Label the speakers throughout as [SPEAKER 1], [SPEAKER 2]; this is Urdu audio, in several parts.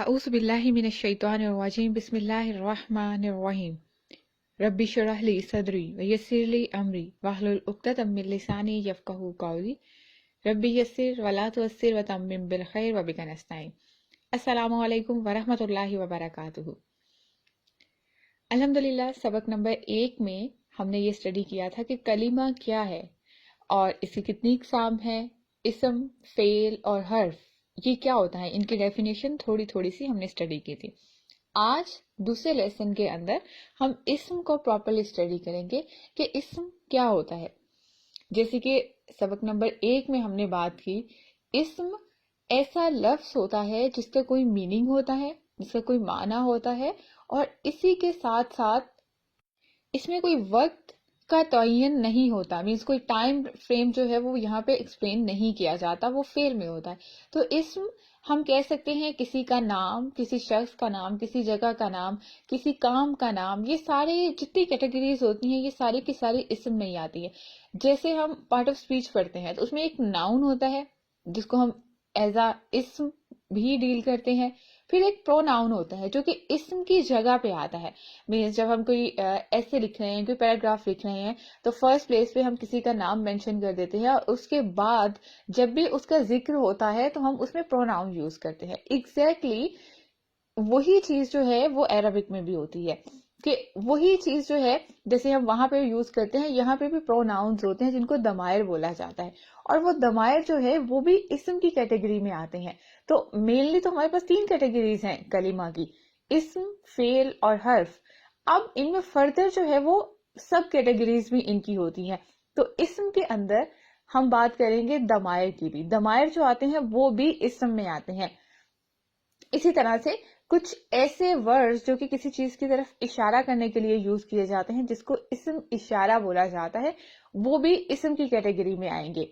[SPEAKER 1] اعوذ باللہ من الشیطان الرجیم بسم اللہ الرحمن الرحیم رب اشرح لی صدری ویسر لی امری واحلل عقدۃ من لسانی یفقہوا قولی رب یسر ولا تعسر وتمم بالخیر وبک نستعین۔ السلام علیکم ورحمۃ اللہ وبرکاتہ۔ الحمدللہ سبق نمبر 1 میں ہم نے یہ اسٹڈی کیا تھا کہ کلمہ کیا ہے اور اس کی کتنی اقسام ہیں، اسم، فعل اور حرف یہ کیا ہوتا ہے، ان کی ڈیفینیشن تھوڑی سی ہم نے اسٹڈی کی تھی۔ آج دوسرے لیسن کے اندر ہم اسم کو پراپرلی اسٹڈی کریں گے کہ اسم کیا ہوتا ہے۔ جیسے کہ سبق نمبر 1 میں ہم نے بات کی، اسم ایسا لفظ ہوتا ہے جس کا کوئی میننگ ہوتا ہے، جس کا کوئی معنی ہوتا ہے، اور اسی کے ساتھ ساتھ اس میں کوئی وقت کا تعین نہیں ہوتا، مینس کوئی ٹائم فریم جو ہے وہ یہاں پہ ایکسپلین نہیں کیا جاتا، وہ فعل میں ہوتا ہے۔ تو اسم ہم کہہ سکتے ہیں کسی کا نام، کسی شخص کا نام، کسی جگہ کا نام، کسی کام کا نام، یہ سارے جتنی کیٹیگریز ہوتی ہیں یہ ساری کی ساری اسم میں ہی آتی ہے۔ جیسے ہم پارٹ آف اسپیچ پڑھتے ہیں تو اس میں ایک ناؤن ہوتا ہے جس کو ہم ایز اے اسم بھی ڈیل کرتے ہیں، پھر ایک پروناؤن ہوتا ہے جو کہ اسم کی جگہ پہ آتا ہے۔ مینس جب ہم کوئی ایسے لکھ رہے ہیں، کوئی پیراگراف لکھ رہے ہیں تو فرسٹ پلیس پہ ہم کسی کا نام مینشن کر دیتے ہیں، اور اس کے بعد جب بھی اس کا ذکر ہوتا ہے تو ہم اس میں پروناؤن یوز کرتے ہیں۔ ایگزیکٹلی وہی چیز جو ہے وہ عربک میں بھی ہوتی ہے، کہ وہی چیز جو ہے جیسے ہم وہاں پہ یوز کرتے ہیں، یہاں پہ بھی پروناؤنز ہوتے ہیں جن کو ضمائر بولا جاتا ہے، اور وہ ضمائر جو ہے وہ بھی اسم کی کیٹیگری میں آتے ہیں۔ تو مینلی تو ہمارے پاس 3 کیٹیگریز ہیں کلمہ کی، اسم، فعل اور حرف۔ اب ان میں فردر جو ہے وہ سب کیٹیگریز بھی ان کی ہوتی ہیں۔ تو اسم کے اندر ہم بات کریں گے ضمائر کی بھی، ضمائر جو آتے ہیں وہ بھی اسم میں آتے ہیں۔ اسی طرح سے کچھ ایسے ورڈز جو کہ کسی چیز کی طرف اشارہ کرنے کے لیے یوز کیے جاتے ہیں جس کو اسم اشارہ بولا جاتا ہے، وہ بھی اسم کی کیٹیگری میں آئیں گے۔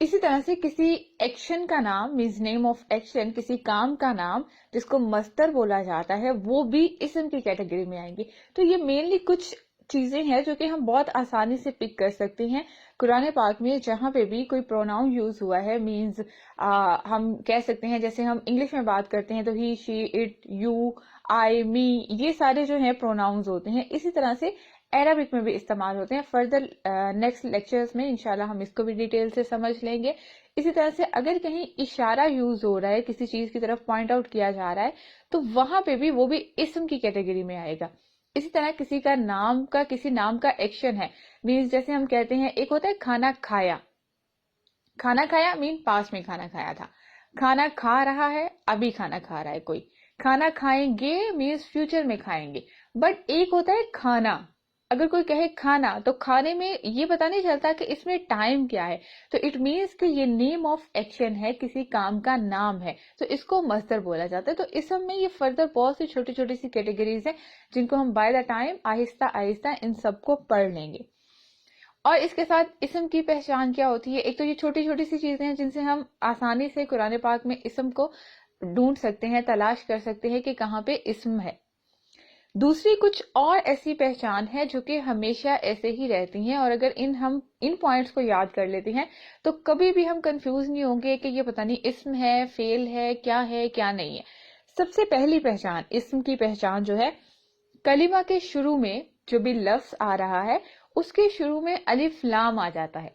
[SPEAKER 1] اسی طرح سے کسی ایکشن کا نام مینز نیم آف ایکشن، کسی کام کا نام جس کو مصدر بولا جاتا ہے، وہ بھی اسم کی کیٹیگری میں آئیں گے۔ تو یہ مینلی کچھ چیزیں ہیں جو کہ ہم بہت آسانی سے پک کر سکتے ہیں۔ قرآن پاک میں جہاں پہ بھی کوئی پروناؤن یوز ہوا ہے، مینز ہم کہہ سکتے ہیں جیسے ہم انگلش میں بات کرتے ہیں تو ہی، شی، اٹ، یو، آئی، می، یہ سارے جو ہیں پروناؤنز ہوتے ہیں، اسی طرح سے عربک میں بھی استعمال ہوتے ہیں۔ فردر نیکسٹ لیکچرز میں انشاءاللہ ہم اس کو بھی ڈیٹیل سے سمجھ لیں گے۔ اسی طرح سے اگر کہیں اشارہ یوز ہو رہا ہے، کسی چیز کی طرف پوائنٹ آؤٹ کیا جا رہا ہے، تو وہاں پہ بھی وہ بھی اسم کی کیٹیگری میں آئے گا۔ اسی طرح کسی نام کا ایکشن ہے، مینز جیسے ہم کہتے ہیں ایک ہوتا ہے کھانا کھایا، کھانا کھایا مین پاس میں کھانا کھایا تھا، کھانا کھا رہا ہے ابھی کھانا کھا رہا ہے کوئی، کھانا کھائیں گے مینز فیوچر میں کھائیں گے۔ بٹ ایک ہوتا ہے کھانا، اگر کوئی کہے کھانا تو کھانے میں یہ پتا نہیں چلتا کہ اس میں ٹائم کیا ہے، تو اٹ مینس کہ یہ نیم آف ایکشن ہے، کسی کام کا نام ہے، تو اس کو مصدر بولا جاتا ہے۔ تو اسم میں یہ فردر بہت سی چھوٹی سی کیٹیگریز ہیں جن کو ہم بائی دا ٹائم آہستہ آہستہ ان سب کو پڑھ لیں گے۔ اور اس کے ساتھ اسم کی پہچان کیا ہوتی ہے، ایک تو یہ چھوٹی سی چیزیں ہیں جن سے ہم آسانی سے قرآن پاک میں اسم کو ڈھونڈ سکتے ہیں، تلاش کر سکتے ہیں کہ کہاں پہ اسم ہے۔ دوسری کچھ اور ایسی پہچان ہے جو کہ ہمیشہ ایسے ہی رہتی ہیں، اور اگر ہم ان پوائنٹس کو یاد کر لیتے ہیں تو کبھی بھی ہم کنفیوز نہیں ہوں گے کہ یہ پتہ نہیں اسم ہے، فعل ہے کیا نہیں ہے۔ سب سے پہلی پہچان، اسم کی پہچان جو ہے، کلمہ کے شروع میں جو بھی لفظ آ رہا ہے اس کے شروع میں الف لام آ جاتا ہے۔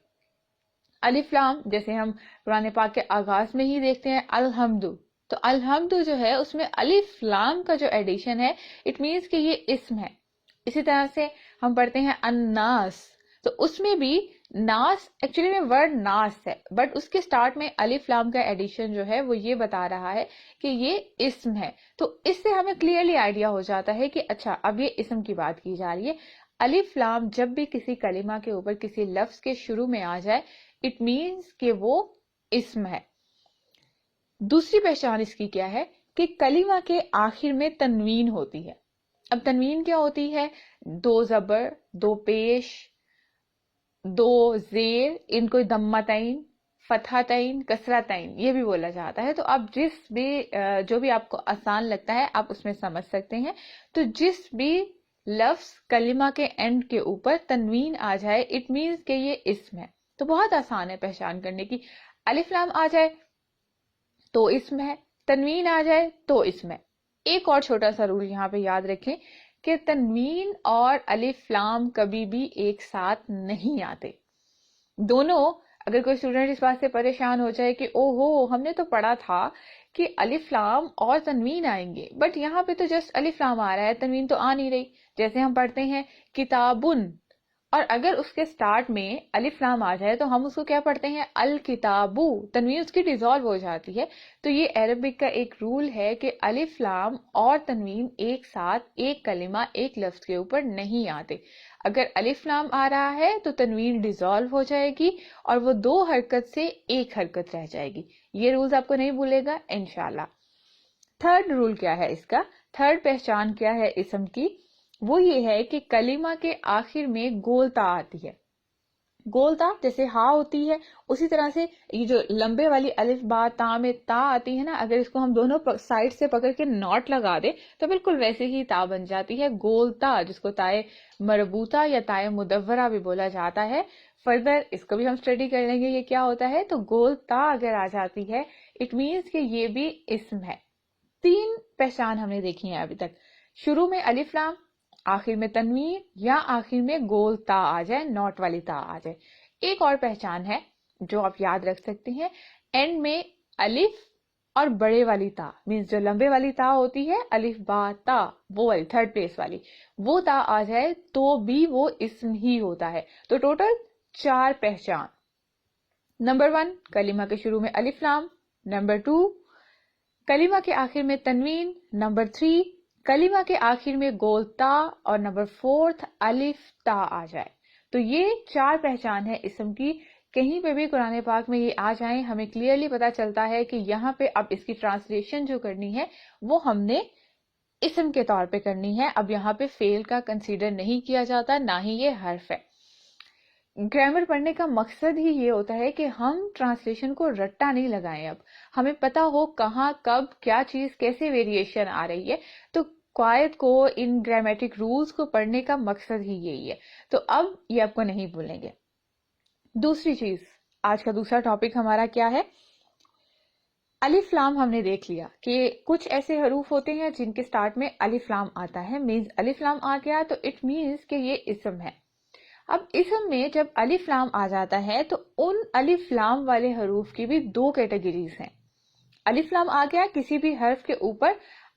[SPEAKER 1] الف لام جیسے ہم قرآن پاک کے آغاز میں ہی دیکھتے ہیں الحمد، تو الحمد جو ہے اس میں الف لام کا جو ایڈیشن ہے اٹ مینس کہ یہ اسم ہے۔ اسی طرح سے ہم پڑھتے ہیں الناس، تو اس میں بھی ناس ایکچولی میں ورڈ ناس ہے، بٹ اس کے سٹارٹ میں الف لام کا ایڈیشن جو ہے وہ یہ بتا رہا ہے کہ یہ اسم ہے۔ تو اس سے ہمیں کلیئرلی آئیڈیا ہو جاتا ہے کہ اچھا اب یہ اسم کی بات کی جا رہی ہے۔ الف لام جب بھی کسی کلمہ کے اوپر کسی لفظ کے شروع میں آ جائے اٹ مینس کہ وہ اسم ہے۔ دوسری پہچان اس کی کیا ہے کہ کلمہ کے آخر میں تنوین ہوتی ہے۔ اب تنوین کیا ہوتی ہے؟ 2 زبر، 2 پیش، 2 زیر، ان کو ضمتین، فتحتین، کسرتین یہ بھی بولا جاتا ہے۔ تو اب جو بھی آپ کو آسان لگتا ہے آپ اس میں سمجھ سکتے ہیں۔ تو جس بھی لفظ کلمہ کے اینڈ کے اوپر تنوین آ جائے اٹ مینس کہ یہ اسم ہے۔ تو بہت آسان ہے پہچان کرنے کی، الف لام آ جائے تو اسم ہے، تنوین آ جائے تو اس میں ایک اور چھوٹا سا رول یہاں پہ یاد رکھیں کہ تنوین اور الف لام کبھی بھی ایک ساتھ نہیں آتے. دونوں، اگر کوئی اسٹوڈنٹ اس بات سے پریشان ہو جائے کہ او ہو ہم نے تو پڑھا تھا کہ الف لام اور تنوین آئیں گے، بٹ یہاں پہ تو جسٹ الف لام آ رہا ہے، تنوین تو آ نہیں رہی. جیسے ہم پڑھتے ہیں کتابن، اور اگر اس کے سٹارٹ میں الف لام آ جائے تو ہم اس کو کیا پڑھتے ہیں؟ الکتابو، تنوین اس کی ڈیزالو ہو جاتی ہے. تو یہ عربک کا ایک رول ہے کہ الف لام اور تنوین ایک ساتھ ایک کلمہ ایک لفظ کے اوپر نہیں آتے. اگر الف لام آ رہا ہے تو تنوین ڈیزالو ہو جائے گی اور وہ دو حرکت سے ایک حرکت رہ جائے گی. یہ رولز آپ کو نہیں بھولے گا انشاءاللہ. تھرڈ رول کیا ہے اس کا، تھرڈ پہچان کیا ہے اسم کی؟ وہ یہ ہے کہ کلمہ کے آخر میں گول تا آتی ہے. گول تا جیسے ہاں ہوتی ہے، اسی طرح سے یہ جو لمبے والی الف با تا میں تا آتی ہے نا، اگر اس کو ہم دونوں سائڈ سے پکڑ کے ناٹ لگا دیں تو بالکل ویسے ہی تا بن جاتی ہے، گول تا، جس کو تائے مربوطہ یا تائے مدورہ بھی بولا جاتا ہے. فردر اس کو بھی ہم اسٹڈی کر لیں گے یہ کیا ہوتا ہے. تو گول تا اگر آ جاتی ہے اٹ مینس کہ یہ بھی اسم ہے. تین پہچان ہم نے دیکھی ہیں ابھی تک، شروع میں الف لام، آخر میں تنوین، یا آخر میں گول تا آ جائے، نوٹ والی تا آ جائے. ایک اور پہچان ہے جو آپ یاد رکھ سکتے ہیں، اینڈ میں الف اور بڑے والی تا، مینس جو لمبے والی تا ہوتی ہے الف با تا، وہ والی تھرڈ پلیس والی، وہ تا آ جائے تو بھی وہ اسم ہی ہوتا ہے. تو ٹوٹل 4 پہچان. نمبر 1 کلمہ کے شروع میں الف لام، نمبر 2 کلمہ کے آخر میں تنوین، نمبر 3 کلمہ کے آخر میں گول تا، اور نمبر 4 الف تا آ جائے. تو یہ 4 پہچان ہے اسم کی. کہیں پہ بھی قرآن پاک میں یہ آ جائیں ہمیں کلیئرلی پتا چلتا ہے کہ یہاں پہ اب اس کی ٹرانسلیشن جو کرنی ہے وہ ہم نے اسم کے طور پہ کرنی ہے. اب یہاں پہ فعل کا کنسیڈر نہیں کیا جاتا، نہ ہی یہ حرف ہے. گرامر پڑھنے کا مقصد ہی یہ ہوتا ہے کہ ہم ٹرانسلیشن کو رٹا نہیں لگائیں، اب ہمیں پتا ہو کہاں کب کیا چیز کیسے ویریشن آ رہی ہے. تو قواعد کو، ان گرامیٹک رولز کو پڑھنے کا مقصد ہی یہی ہے. تو اب یہ آپ کو نہیں بھولیں گے. دوسری چیز، آج کا دوسرا ٹاپک ہمارا کیا ہے؟ الف لام. ہم نے دیکھ لیا کہ کچھ ایسے حروف ہوتے ہیں جن کے سٹارٹ میں الف لام آتا ہے، مینز الف لام آ گیا تو اٹ مینز کہ یہ اسم ہے. اب اسم میں جب الف لام آ جاتا ہے تو ان الف لام والے حروف کی بھی 2 کیٹیگریز ہیں. الف لام آ گیا، کسی بھی حرف کے اوپر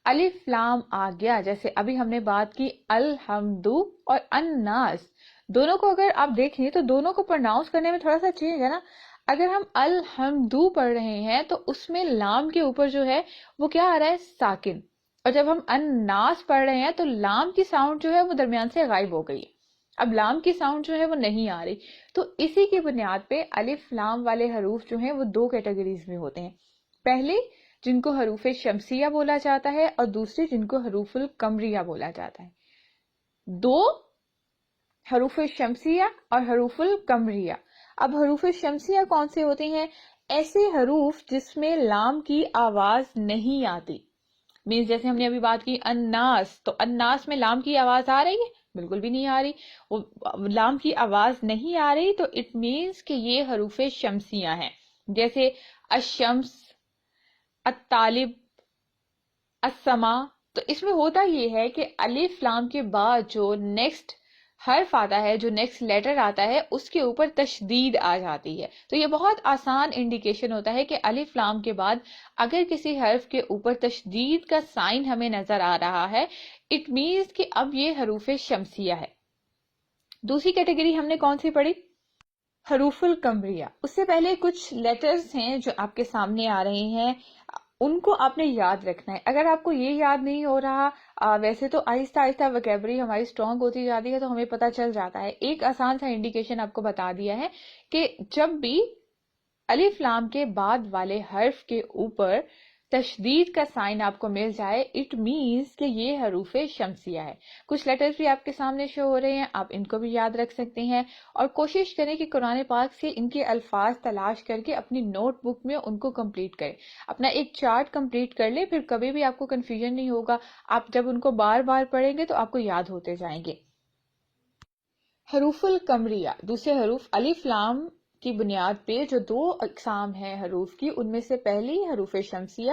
[SPEAKER 1] الف لام آ گیا، جیسے ابھی ہم نے بات کی الحمدو اور الناس، دونوں کو اگر آپ دیکھیں تو دونوں کو پرناؤنس کرنے میں تھوڑا سا چینج ہے نا. اگر ہم الحمدو پڑھ رہے ہیں تو اس میں لام کے اوپر جو ہے وہ کیا آ رہا ہے؟ ساکن. اور جب ہم الناس پڑھ رہے ہیں تو لام کی ساؤنڈ جو ہے وہ درمیان سے غائب ہو گئی، اب لام کی ساؤنڈ جو ہے وہ نہیں آ رہی. تو اسی کی بنیاد پہ الف لام والے حروف جو ہیں وہ 2 کیٹیگریز میں ہوتے ہیں. پہلے جن کو حروف شمسیہ بولا جاتا ہے اور دوسری جن کو حروف القمریہ بولا جاتا ہے. 2 حروف شمسیہ اور حروف القمریہ. اب حروف شمسیہ کون سے ہوتے ہیں؟ ایسے حروف جس میں لام کی آواز نہیں آتی، مینس جیسے ہم نے ابھی بات کی الناس، تو الناس میں لام کی آواز آ رہی ہے؟ بالکل بھی نہیں آ رہی. وہ لام کی آواز نہیں آ رہی تو اٹ مینس کہ یہ حروف شمسیہ ہیں. جیسے الشمس، الطالب، السما. تو اس میں ہوتا یہ ہے کہ الف لام کے بعد جو نیکسٹ حرف آتا ہے، جو نیکسٹ لیٹر آتا ہے، اس کے اوپر تشدید آ جاتی ہے. تو یہ بہت آسان انڈیکیشن ہوتا ہے کہ الف لام کے بعد اگر کسی حرف کے اوپر تشدید کا سائن ہمیں نظر آ رہا ہے اٹ مینس کہ اب یہ حروف شمسیہ ہے. دوسری کیٹیگری ہم نے کون سی پڑھی؟ حروف القمریہ. اس سے پہلے کچھ لیٹرز ہیں جو آپ کے سامنے آ رہے ہیں، ان کو آپ نے یاد رکھنا ہے. اگر آپ کو یہ یاد نہیں ہو رہا، ویسے تو آہستہ آہستہ ویکیبلری ہماری اسٹرانگ ہوتی جاتی ہے تو ہمیں پتہ چل جاتا ہے. ایک آسان سا انڈیکیشن آپ کو بتا دیا ہے کہ جب بھی الف لام کے بعد والے حرف کے اوپر تشدید کا سائن آپ کو مل جائے اٹ مینس کہ یہ حروف شمسیہ ہے. کچھ لیٹرز بھی آپ کے سامنے شو ہو رہے ہیں، آپ ان کو بھی یاد رکھ سکتے ہیں اور کوشش کریں کہ قرآن پاک سے ان کے الفاظ تلاش کر کے اپنی نوٹ بک میں ان کو کمپلیٹ کریں. اپنا ایک چارٹ کمپلیٹ کر لیں، پھر کبھی بھی آپ کو کنفیوژن نہیں ہوگا. آپ جب ان کو بار بار پڑھیں گے تو آپ کو یاد ہوتے جائیں گے. حروف القمریہ، دوسرے حروف الف لام کی بنیاد پہ جو 2 اقسام ہیں حروف کی، ان میں سے پہلی حروف شمسیہ،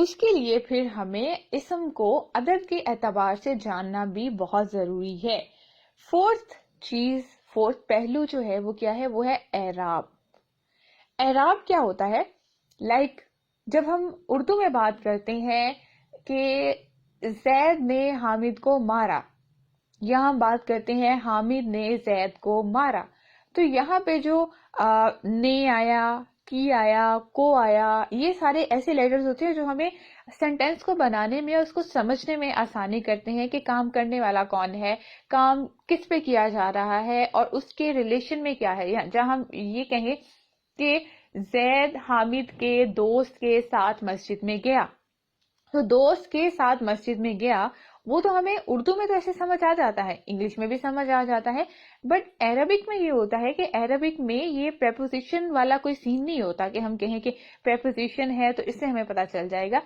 [SPEAKER 1] اس کے لیے پھر ہمیں اسم کو عدد کے اعتبار سے جاننا بھی بہت ضروری ہے۔ فورتھ پہلو جو ہے وہ کیا ہے؟ وہ ہے اعراب۔ اعراب کیا ہوتا ہے؟ جب ہم اردو میں بات کرتے ہیں کہ زید نے حامد کو مارا، یا ہم بات کرتے ہیں حامد نے زید کو مارا، تو یہاں پہ جو نے آیا، کی آیا، کو آیا، یہ سارے ایسے لیٹرز ہوتے ہیں جو ہمیں سینٹینس کو بنانے میں اور اس کو سمجھنے میں آسانی کرتے ہیں کہ کام کرنے والا کون ہے، کام کس پہ کیا جا رہا ہے اور اس کے ریلیشن میں کیا ہے۔ جہاں ہم یہ کہیں کہ زید حامد کے دوست کے ساتھ مسجد میں گیا، تو دوست کے ساتھ مسجد میں گیا، وہ تو ہمیں اردو میں تو ایسے سمجھ آ جاتا ہے، انگلش میں بھی سمجھ آ جاتا ہے، بٹ عربک میں یہ ہوتا ہے کہ عربک میں یہ پریپوزیشن والا کوئی سین نہیں ہوتا کہ ہم کہیں کہ پریپوزیشن ہے تو اس سے ہمیں پتا چل جائے گا،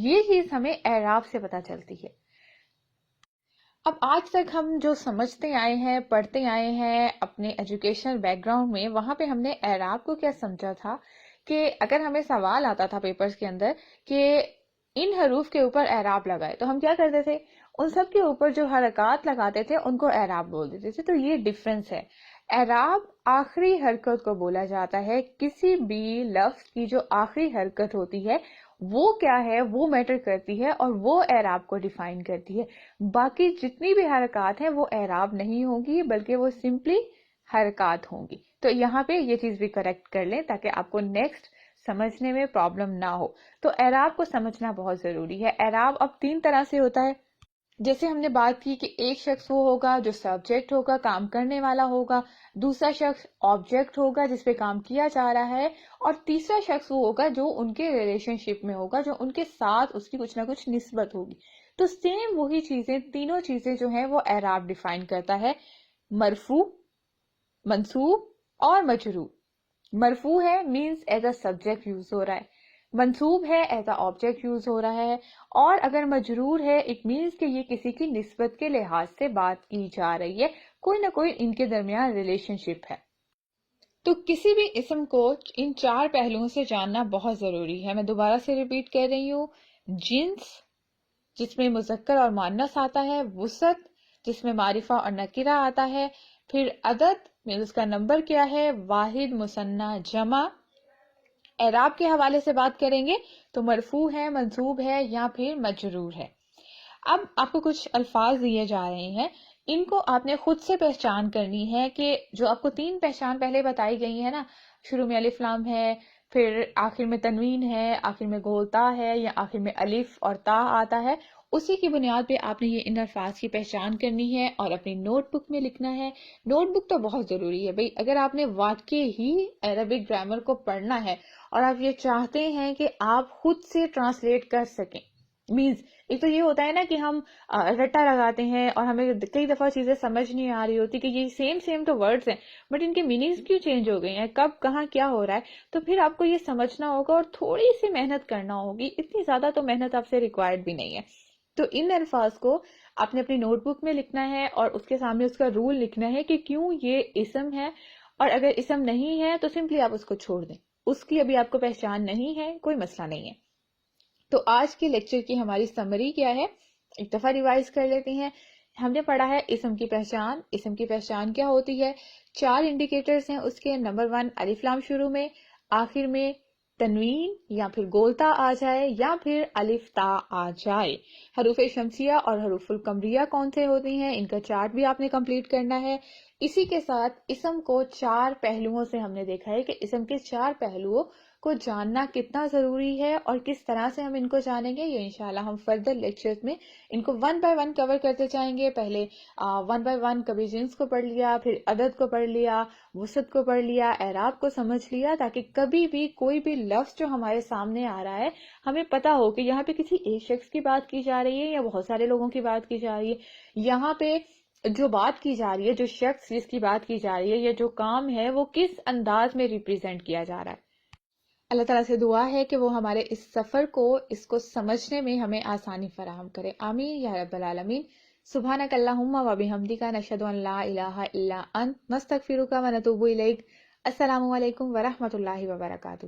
[SPEAKER 1] یہ چیز ہمیں اعراب سے پتا چلتی ہے۔ اب آج تک ہم جو سمجھتے آئے ہیں، پڑھتے آئے ہیں اپنے ایجوکیشنل بیک گراؤنڈ میں، وہاں پہ ہم نے اعراب کو کیا سمجھا تھا کہ اگر ہمیں سوال آتا تھا پیپرز کے اندر کہ ان حروف کے اوپر اعراب لگائے، تو ہم کیا کرتے تھے؟ ان سب کے اوپر جو حرکات لگاتے تھے ان کو اعراب بول دیتے تھے۔ تو یہ ڈفرنس ہے۔ اعراب آخری حرکت کو بولا جاتا ہے، کسی بھی لفظ کی جو آخری حرکت ہوتی ہے وہ کیا ہے، وہ میٹر کرتی ہے اور وہ اعراب کو ڈیفائن کرتی ہے۔ باقی جتنی بھی حرکات ہیں وہ اعراب نہیں ہوں گی، بلکہ وہ سمپلی حرکات ہوں گی۔ تو یہاں پہ یہ چیز بھی کریکٹ کر لیں تاکہ آپ کو نیکسٹ سمجھنے میں پرابلم نہ ہو۔ تو اعراب کو سمجھنا بہت ضروری ہے۔ اعراب اب 3 طرح سے ہوتا ہے، جیسے ہم نے بات کی کہ ایک شخص وہ ہوگا جو سبجیکٹ ہوگا، کام کرنے والا ہوگا، دوسرا شخص آبجیکٹ ہوگا جس پہ کام کیا جا رہا ہے، اور تیسرا شخص وہ ہوگا جو ان کے ریلیشن شپ میں ہوگا، جو ان کے ساتھ اس کی کچھ نہ کچھ نسبت ہوگی۔ تو سیم وہی چیزیں، تینوں چیزیں جو ہیں وہ اعراب ڈیفائن کرتا ہے، مرفوع، منصوب اور مجرور۔ مرفوع ہے means as a subject use ہو رہا ہے، منصوب ہے ایز اے آبجیکٹ یوز ہو رہا ہے، اور اگر مجرور ہے اٹ مینز کہ یہ کسی کی نسبت کے لحاظ سے بات کی جا رہی ہے، کوئی نہ کوئی ان کے درمیان ریلیشن شپ ہے۔ تو کسی بھی اسم کو ان 4 پہلوؤں سے جاننا بہت ضروری ہے۔ میں دوبارہ سے ریپیٹ کر رہی ہوں، جنس جس میں مذکر اور مؤنث آتا ہے، وسعت جس میں معرفہ اور نکرہ آتا ہے، پھر عدد میں اس کا نمبر کیا ہے، واحد، مثنیٰ، جمع۔ اعراب کے حوالے سے بات کریں گے تو مرفوع ہے، منصوب ہے یا پھر مجرور ہے۔ اب آپ کو کچھ الفاظ دیے جا رہے ہیں، ان کو آپ نے خود سے پہچان کرنی ہے کہ جو آپ کو 3 پہچان پہلے بتائی گئی ہے نا، شروع میں الف لام ہے، پھر آخر میں تنوین ہے، آخر میں گول تا ہے، یا آخر میں الف اور تا آتا ہے، اسی کی بنیاد پہ آپ نے یہ ان الفاظ کی پہچان کرنی ہے اور اپنی نوٹ بک میں لکھنا ہے۔ نوٹ بک تو بہت ضروری ہے بھئی، اگر آپ نے واقعی ہی عربک گرامر کو پڑھنا ہے اور آپ یہ چاہتے ہیں کہ آپ خود سے ٹرانسلیٹ کر سکیں، مینز ایک تو یہ ہوتا ہے نا کہ ہم رٹا لگاتے ہیں اور ہمیں کئی دفعہ چیزیں سمجھ نہیں آ رہی ہوتی کہ یہ سیم تو ورڈز ہیں بٹ ان کے میننگز کیوں چینج ہو گئے ہیں، کب کہاں کیا ہو رہا ہے، تو پھر آپ کو یہ سمجھنا ہوگا اور تھوڑی سی محنت کرنا ہوگی، اتنی زیادہ تو محنت آپ سے ریکوائرڈ بھی نہیں ہے۔ تو ان الفاظ کو آپ نے اپنی نوٹ بک میں لکھنا ہے اور اس کے سامنے اس کا رول لکھنا ہے کہ کیوں یہ اسم ہے، اور اگر اسم نہیں ہے تو سمپلی آپ اس کو چھوڑ دیں، اس کی ابھی آپ کو پہچان نہیں ہے، کوئی مسئلہ نہیں ہے۔ تو آج کے لیکچر کی ہماری سمری کیا ہے، ایک دفعہ ریوائز کر لیتے ہیں۔ ہم نے پڑھا ہے اسم کی پہچان۔ اسم کی پہچان کیا ہوتی ہے؟ 4 انڈیکیٹرز ہیں اس کے۔ نمبر 1 الف لام شروع میں، آخر میں تنوین یا پھر گولتا آ جائے یا پھر الف تا آ جائے۔ حروف شمسیہ اور حروف القمریہ کون سے ہوتی ہیں، ان کا چارٹ بھی آپ نے کمپلیٹ کرنا ہے۔ اسی کے ساتھ اسم کو 4 پہلوؤں سے ہم نے دیکھا ہے کہ اسم کے 4 پہلوؤں کو جاننا کتنا ضروری ہے اور کس طرح سے ہم ان کو جانیں گے، یہ انشاءاللہ ہم فردر لیکچرز میں ان کو 1 بائی 1 کور کرتے جائیں گے۔ پہلے 1 بائی 1 کبھی جنس کو پڑھ لیا، پھر عدد کو پڑھ لیا، وسعت کو پڑھ لیا، اعراب کو سمجھ لیا، تاکہ کبھی بھی کوئی بھی لفظ جو ہمارے سامنے آ رہا ہے ہمیں پتا ہو کہ یہاں پہ کسی ایک شخص کی بات کی جا رہی ہے یا بہت سارے لوگوں کی بات کی جا رہی ہے، یہاں پہ جو بات کی جا رہی ہے، جو شخص جس کی بات کی جا رہی ہے یا جو کام ہے وہ کس انداز میں ریپریزنٹ کیا جا رہا ہے۔ اللہ تعالیٰ سے دعا ہے کہ وہ ہمارے اس سفر کو، اس کو سمجھنے میں ہمیں آسانی فراہم کرے، آمین یا رب العالمین۔ سبحانک اللہم و بحمدک، نشہد ان لا الہ الا انت، نستغفرک و نتوب الیک۔ السلام علیکم ورحمۃ اللہ وبرکاتہ۔